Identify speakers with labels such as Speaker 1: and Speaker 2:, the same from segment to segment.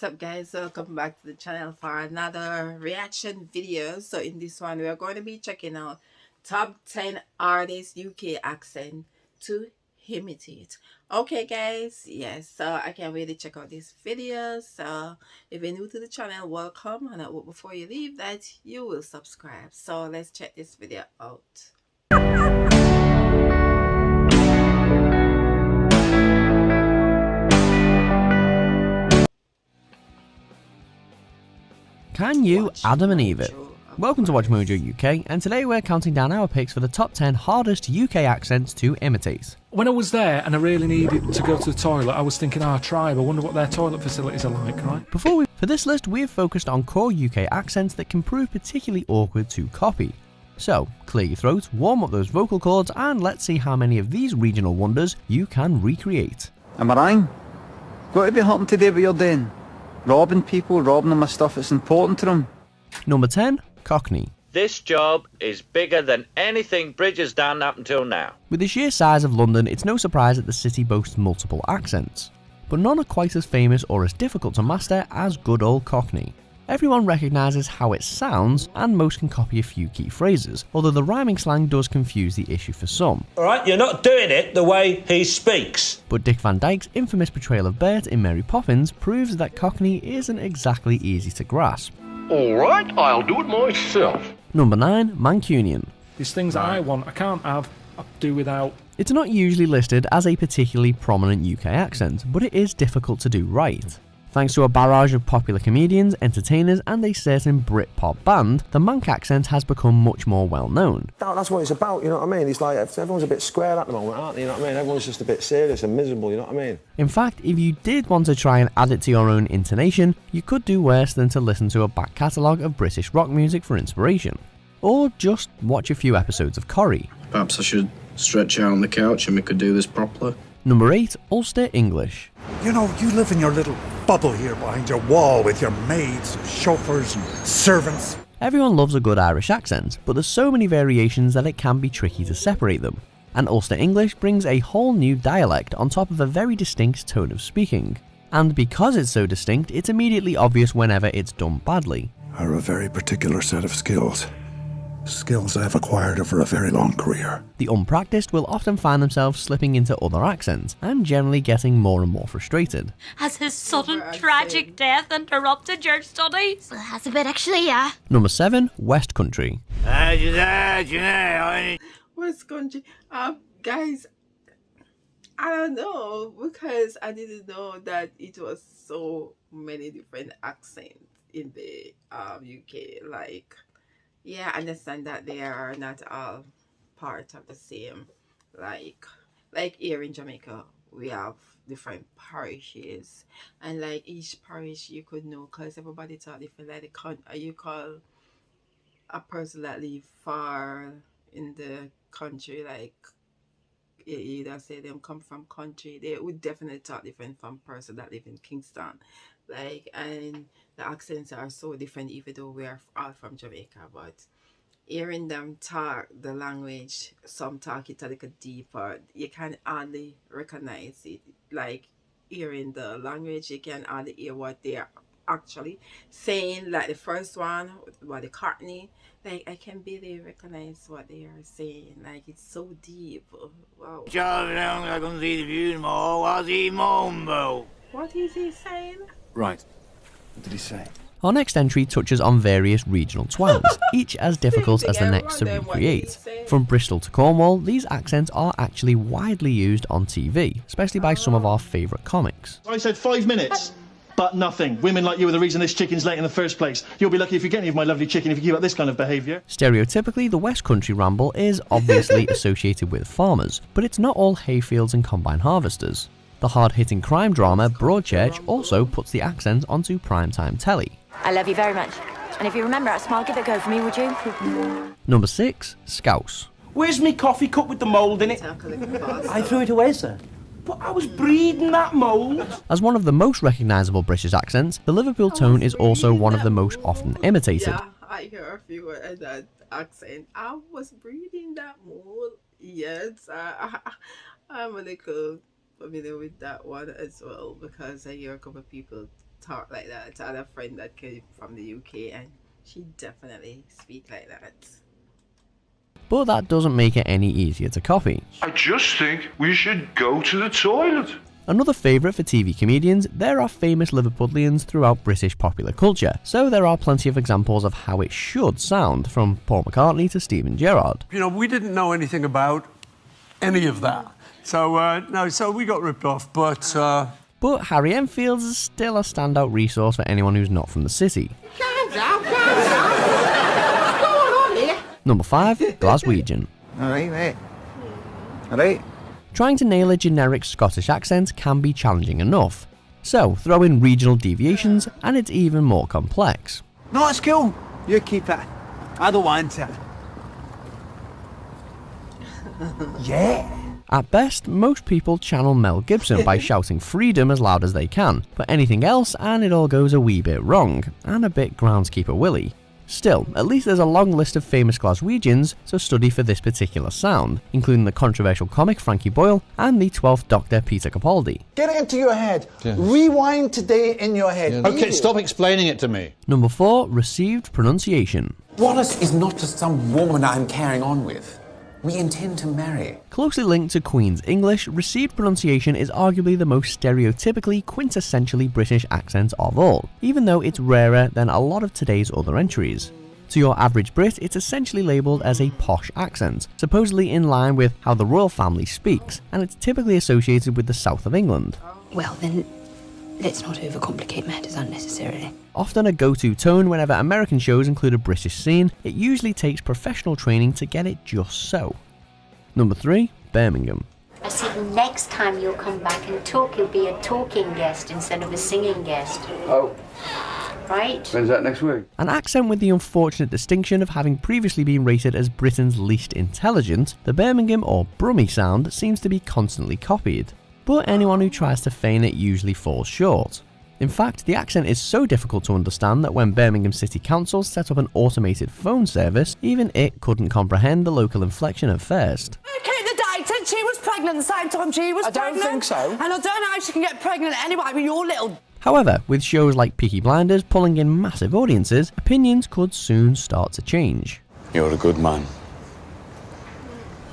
Speaker 1: up guys, welcome back to the channel for another reaction video. So in this one we are going to be checking out top 10 artists UK accent to imitate. Okay guys, yes, so I can't wait to check out this video. So if you're new to the channel, welcome, and I hope before you leave that you will subscribe. So let's check this video out.
Speaker 2: Can you, Adam and Eve it? Welcome to Watch Mojo UK, and today we're counting down our picks for the top 10 hardest UK accents to imitate.
Speaker 3: When I was there and I really needed to go to the toilet, I was thinking, our tribe, I wonder what their toilet facilities are like, right?
Speaker 2: For this list, we've focused on core UK accents that can prove particularly awkward to copy. So, clear your throat, warm up those vocal cords, and let's see how many of these regional wonders you can recreate.
Speaker 4: Am I right? What have you happened today what you're doing? Robbing people, robbing them of stuff that's important to them.
Speaker 2: Number 10, Cockney.
Speaker 5: This job is bigger than anything Bridge has done up until now.
Speaker 2: With the sheer size of London, it's no surprise that the city boasts multiple accents. But none are quite as famous or as difficult to master as good old Cockney. Everyone recognises how it sounds, and most can copy a few key phrases, although the rhyming slang does confuse the issue for some.
Speaker 6: Alright, you're not doing it the way he speaks.
Speaker 2: But Dick Van Dyke's infamous portrayal of Bert in Mary Poppins proves that Cockney isn't exactly easy to grasp.
Speaker 7: Alright, I'll do it myself.
Speaker 2: Number 9, Mancunian.
Speaker 3: These things I want, I can't have, I do without.
Speaker 2: It's not usually listed as a particularly prominent UK accent, but it is difficult to do right. Thanks to a barrage of popular comedians, entertainers, and a certain Britpop band, the Manc accent has become much more well known.
Speaker 8: That's what it's about, you know what I mean? It's like everyone's a bit square at the moment, aren't they? You know what I mean? Everyone's just a bit serious and miserable, you know what I mean?
Speaker 2: In fact, if you did want to try and add it to your own intonation, you could do worse than to listen to a back catalogue of British rock music for inspiration. Or just watch a few episodes of Corrie.
Speaker 9: Perhaps I should stretch out on the couch and we could do this properly.
Speaker 2: Number 8, Ulster English.
Speaker 10: You know, you live in your little bubble here behind your wall with your maids, chauffeurs and servants.
Speaker 2: Everyone loves a good Irish accent, but there's so many variations that it can be tricky to separate them. And Ulster English brings a whole new dialect on top of a very distinct tone of speaking. And because it's so distinct, it's immediately obvious whenever it's done badly.
Speaker 10: Are a very particular set of skills. Skills I've acquired over a very long career.
Speaker 2: The unpracticed will often find themselves slipping into other accents, and generally getting more and more frustrated.
Speaker 11: Has his sudden tragic death interrupted your studies?
Speaker 12: Well, it has a bit actually, yeah.
Speaker 2: Number 7, West Country.
Speaker 1: West Country. Guys, I don't know, because I didn't know that it was so many different accents in the UK. Like, yeah, I understand that they are not all part of the same. Like here in Jamaica, we have different parishes, and like each parish you could know, because everybody talk different. Like you call a person that live far in the country, like you either say them come from country, they would definitely talk different from person that live in Kingston. Like, and the accents are so different even though we are all from Jamaica. But hearing them talk the language, some talk it a little deeper, you can hardly recognize it. Like hearing the language, you can hardly hear what they are actually saying. Like the first one, what the Cockney, like I can barely recognize what they are saying. Like it's so deep. Wow. What is he saying?
Speaker 8: Right. What did he say?
Speaker 2: Our next entry touches on various regional twangs, each as difficult as the next to recreate. From Bristol to Cornwall, these accents are actually widely used on TV, especially by some of our favourite comics.
Speaker 13: I said 5 minutes, but nothing. Women like you are the reason this chicken's late in the first place. You'll be lucky if you get any of my lovely chicken if you keep up this kind of behaviour.
Speaker 2: Stereotypically, the West Country ramble is obviously associated with farmers, but it's not all hayfields and combine harvesters. The hard-hitting crime drama Broadchurch also puts the accent onto primetime telly.
Speaker 12: I love you very much. And if you remember our smile, give it a go for me, would you?
Speaker 2: Number 6, Scouse.
Speaker 6: Where's me coffee cup with the mould in it? I threw it away, sir. But I was breeding that mould.
Speaker 2: As one of the most recognisable British accents, the Liverpool tone is also one of the most often imitated.
Speaker 1: Yeah, I hear a few of that accent. I was breeding that mold. Yes, I'm a little familiar with that one as well, because I hear a couple of people talk like that. I had a friend that came from the UK, and she definitely speak like that.
Speaker 2: But that doesn't make it any easier to copy.
Speaker 7: I just think we should go to the toilet.
Speaker 2: Another favourite for TV comedians, there are famous Liverpudlians throughout British popular culture, so there are plenty of examples of how it should sound, from Paul McCartney to Steven Gerrard.
Speaker 14: You know, we didn't know anything about any of that. So we got ripped off, but
Speaker 2: Harry Enfield's is still a standout resource for anyone who's not from the city. Number 5, Glaswegian.
Speaker 4: Alright, mate. Alright.
Speaker 2: Trying to nail a generic Scottish accent can be challenging enough, so throw in regional deviations and it's even more complex.
Speaker 4: No, it's cool. You keep it. I don't want it. Yeah.
Speaker 2: At best, most people channel Mel Gibson by shouting freedom as loud as they can, but anything else and it all goes a wee bit wrong, and a bit groundskeeper Willie. Still, at least there's a long list of famous Glaswegians to study for this particular sound, including the controversial comic Frankie Boyle and the 12th Doctor Peter Capaldi.
Speaker 15: Get it into your head. Yeah. Rewind today in your head.
Speaker 16: Yeah. Okay, stop explaining it to me.
Speaker 2: Number 4, received pronunciation.
Speaker 17: Wallace is not just some woman I'm carrying on with. We intend to marry.
Speaker 2: Closely linked to Queen's English, received pronunciation is arguably the most stereotypically, quintessentially British accent of all, even though it's rarer than a lot of today's other entries. To your average Brit, it's essentially labelled as a posh accent, supposedly in line with how the royal family speaks, and it's typically associated with the south of England.
Speaker 18: Well then, let's not overcomplicate matters unnecessarily.
Speaker 2: Often a go-to tone whenever American shows include a British scene, it usually takes professional training to get it just so. Number 3, Birmingham.
Speaker 19: I said next time you'll come back and talk, you'll be a talking guest instead of a singing guest.
Speaker 20: Oh.
Speaker 19: Right?
Speaker 20: When's that, next week?
Speaker 2: An accent with the unfortunate distinction of having previously been rated as Britain's least intelligent, the Birmingham or Brummie sound seems to be constantly copied. But anyone who tries to feign it usually falls short. In fact, the accent is so difficult to understand that when Birmingham City Council set up an automated phone service, even it couldn't comprehend the local inflection at first.
Speaker 21: Keep the date, and she was pregnant the same time she was pregnant.
Speaker 15: I don't think so.
Speaker 21: And I don't know how she can get pregnant anyway with your little...
Speaker 2: However, with shows like Peaky Blinders pulling in massive audiences, opinions could soon start to change.
Speaker 22: You're a good man.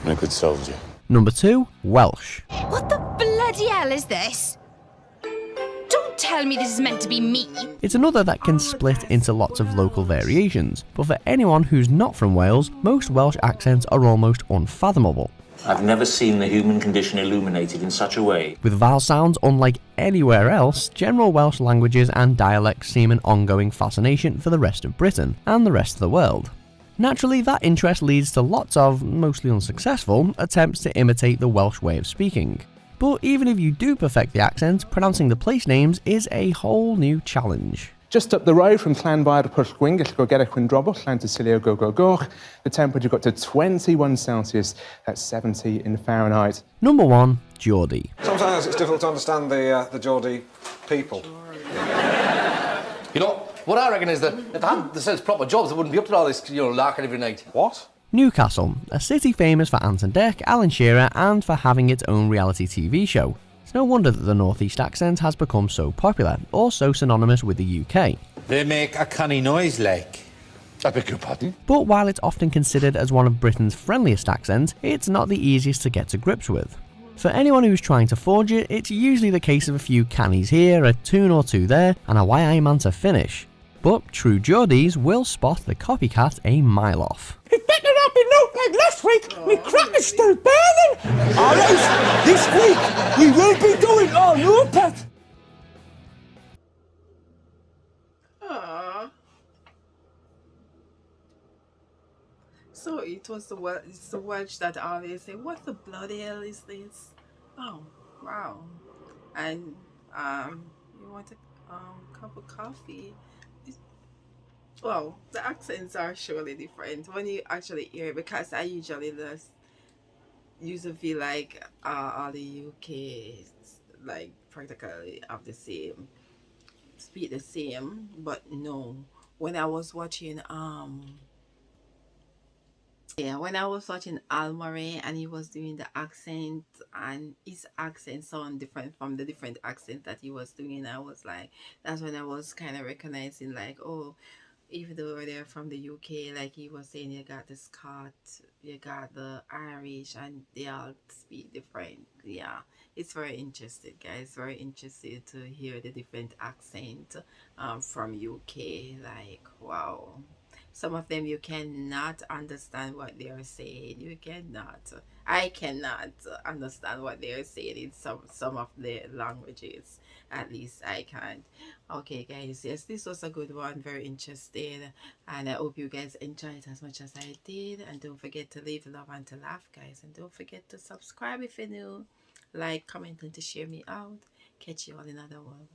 Speaker 22: And a good soldier.
Speaker 2: Number 2, Welsh.
Speaker 11: What the bloody hell is this? Don't tell me this is meant to be me.
Speaker 2: It's another that can split into lots of local variations, but for anyone who's not from Wales, most Welsh accents are almost unfathomable.
Speaker 23: I've never seen the human condition illuminated in such a way.
Speaker 2: With vowel sounds unlike anywhere else, general Welsh languages and dialects seem an ongoing fascination for the rest of Britain and the rest of the world. Naturally, that interest leads to lots of, mostly unsuccessful, attempts to imitate the Welsh way of speaking. But even if you do perfect the accent, pronouncing the place names is a whole new challenge.
Speaker 24: Just up the road from Llanfair to Pwllgwyn, gallwch go gerach Windrobwll, Llantysilio go go goch. The temperature got to 21 Celsius, that's 70 in Fahrenheit.
Speaker 2: Number 1, Geordie.
Speaker 25: Sometimes it's difficult to understand the Geordie people.
Speaker 16: You know, what I reckon is that if they had themselves proper jobs, they wouldn't be up to all this, larking every night.
Speaker 25: What?
Speaker 2: Newcastle, a city famous for Ant and Dec, Alan Shearer, and for having its own reality TV show. It's no wonder that the northeast accent has become so popular, or so synonymous with the UK.
Speaker 26: They make a canny noise like.
Speaker 22: I beg your pardon?
Speaker 2: But while it's often considered as one of Britain's friendliest accents, it's not the easiest to get to grips with. For anyone who's trying to forge it, it's usually the case of a few cannies here, a tune or two there, and a why man to finish. But true Geordies will spot the copycat a mile off.
Speaker 21: It better not be no like last week. Me cracker's still burning. All right, this week we will be doing all new pet.
Speaker 1: So it was it's the Welsh that always say, "What the bloody hell is this?" Oh, wow! And you want a cup of coffee? Well, the accents are surely different when you actually hear it, because I usually feel like all the UK like practically have the same, speak the same, but no. When I was watching Yeah, when I was watching Al Murray and he was doing the accent, and his accent sound different from the different accent that he was doing, I was like, that's when I was kind of recognizing, like, oh, even though they're from the UK, like he was saying, you got the Scot, you got the Irish, and they all speak different. Yeah, it's very interesting, guys. Very interested to hear the different accent from UK. Like, wow. Some of them you cannot understand what they are saying. You cannot. I cannot understand what they are saying in some of the languages. At least I can't. Okay, guys. Yes, this was a good one. Very interesting, and I hope you guys enjoyed it as much as I did. And don't forget to leave love and to laugh, guys. And don't forget to subscribe if you're new. Like, comment, and to share me out. Catch you all in another one.